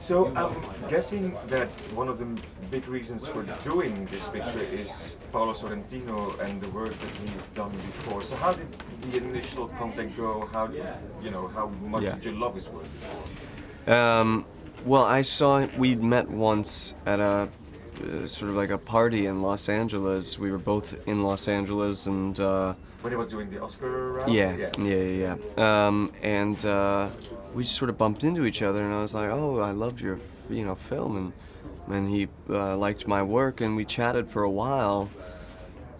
So I'm guessing that one of the big reasons for doing this picture is Paolo Sorrentino and the work that he's done before. So how did the initial contact go? How much Yeah. did you love his work? Um, well, we'd met once at a sort of like a party in Los Angeles. We were both in Los Angeles, and When he was doing the Oscar rounds? yeah, Yeah. yeah, yeah, yeah. And we just sort of bumped into each other, and I was like, "Oh, I loved your, film," and he liked my work, and we chatted for a while.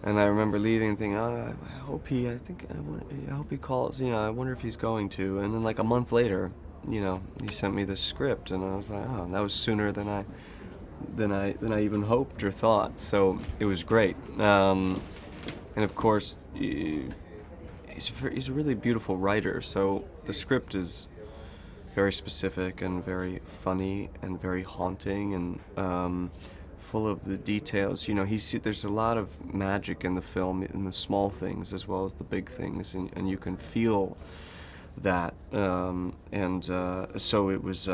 And I remember leaving and thinking, oh, I hope he calls. I wonder if he's going to. And then like a month later, he sent me the script, and I was like, oh, that was sooner than I even hoped or thought. So it was great. And of course, he's a really beautiful writer. So the script is very specific and very funny and very haunting and full of the details. There's a lot of magic in the film, in the small things as well as the big things, and you can feel that. So it was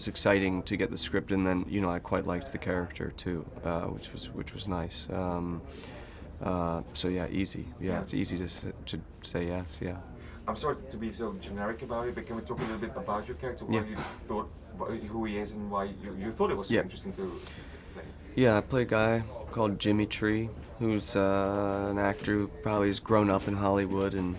exciting to get the script, and then I quite liked the character too, which was nice. So yeah, easy. Yeah, it's easy to say yes. Yeah. I'm sorry to be so generic about it, but can we talk a little bit about your character? Yeah. What you thought, who he is, and why you thought it was so Yeah. interesting to play? Yeah, I play a guy called Jimmy Tree, who's an actor who probably has grown up in Hollywood, and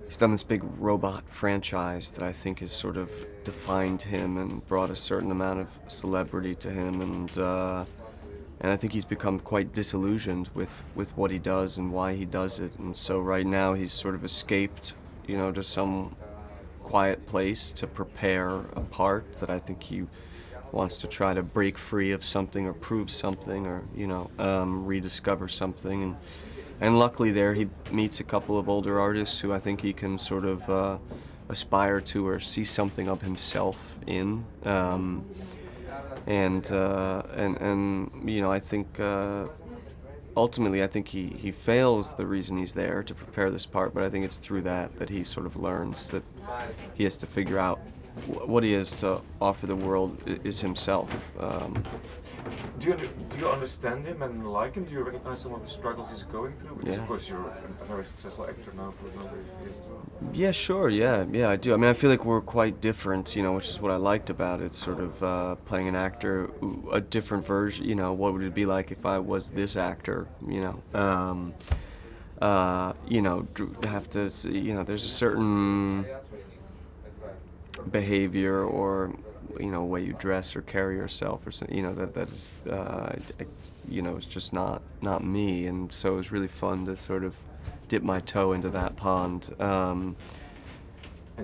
he's done this big robot franchise that I think has sort of defined him and brought a certain amount of celebrity to him, and I think he's become quite disillusioned with what he does and why he does it, and so right now he's sort of escaped, to some quiet place to prepare a part that I think he wants to try to break free of something or prove something or rediscover something, and luckily there he meets a couple of older artists who I think he can sort of aspire to or see something of himself in, and I think ultimately I think he fails the reason he's there to prepare this part, but I think it's through that he sort of learns that he has to figure out what he has to offer the world is himself. Do you understand him and like him? Do you recognize some of the struggles he's going through? Because Yeah. of course you're a very successful actor now for a number of years as well. Yeah, sure. Yeah, I do. I mean, I feel like we're quite different, which is what I liked about it. Sort of playing an actor, a different version. What would it be like if I was this actor? Have to. There's a certain behavior or way you dress or carry yourself or something that is it's just not me, and so it was really fun to sort of dip my toe into that pond. And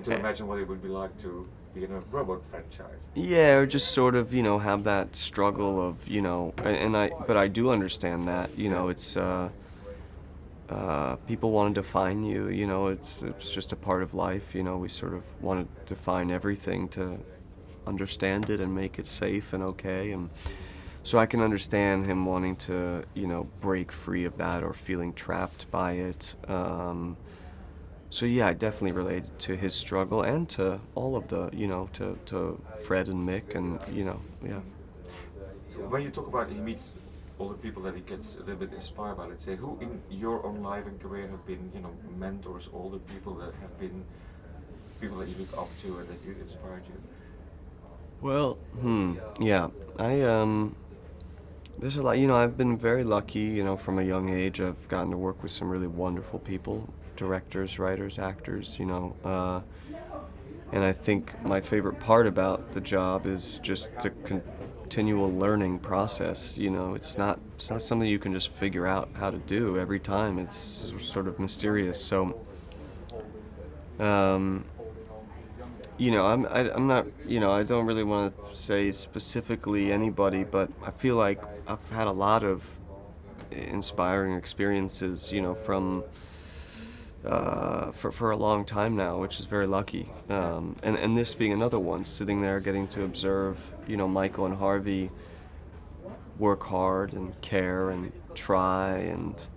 to imagine what it would be like to be in a robot franchise. Yeah, or just sort of have that struggle of but I do understand that it's people want to define you. It's just a part of life. We sort of want to define everything to understand it and make it safe and okay. And so I can understand him wanting to, break free of that or feeling trapped by it. So yeah, I definitely related to his struggle and to all of the, to Fred and Mick and, yeah. When you talk about he meets all the people that he gets a little bit inspired by, let's say, who in your own life and career have been, mentors, older people that have been people that you look up to and that you inspired you? Well, yeah, there's a lot, I've been very lucky, from a young age. I've gotten to work with some really wonderful people, directors, writers, actors, and I think my favorite part about the job is just the continual learning process. It's not something you can just figure out how to do every time. It's sort of mysterious. So, um, I'm not, I don't really want to say specifically anybody, but I feel like I've had a lot of inspiring experiences, from for a long time now, which is very lucky. And this being another one, sitting there getting to observe, Michael and Harvey work hard and care and try and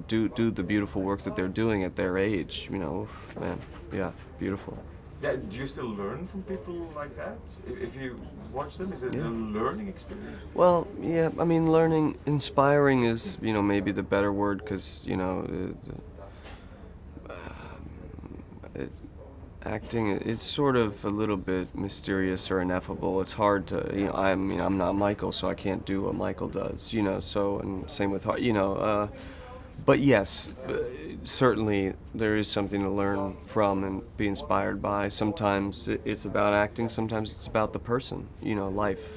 do the beautiful work that they're doing at their age. Man, yeah, beautiful. Yeah, do you still learn from people like that? If you watch them, is it Yeah. a learning experience? Well, yeah, I mean, learning, inspiring is, maybe the better word because, it, acting, it's sort of a little bit mysterious or ineffable. It's hard to, I mean, I'm not Michael, so I can't do what Michael does, so, and same with, but yes, certainly there is something to learn from and be inspired by. Sometimes it's about acting, sometimes it's about the person, life.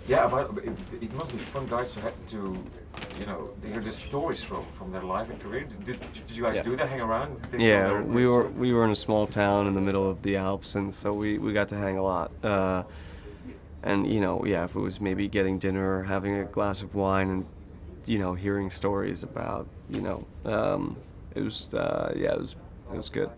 Yeah, but it must be fun, guys, to have to, hear the stories from their life and career. Did you guys Yeah. do that? Hang around? They tell Yeah, their story? we were in a small town in the middle of the Alps, and so we got to hang a lot. And yeah, if it was maybe getting dinner or having a glass of wine and hearing stories about it was yeah, it was good.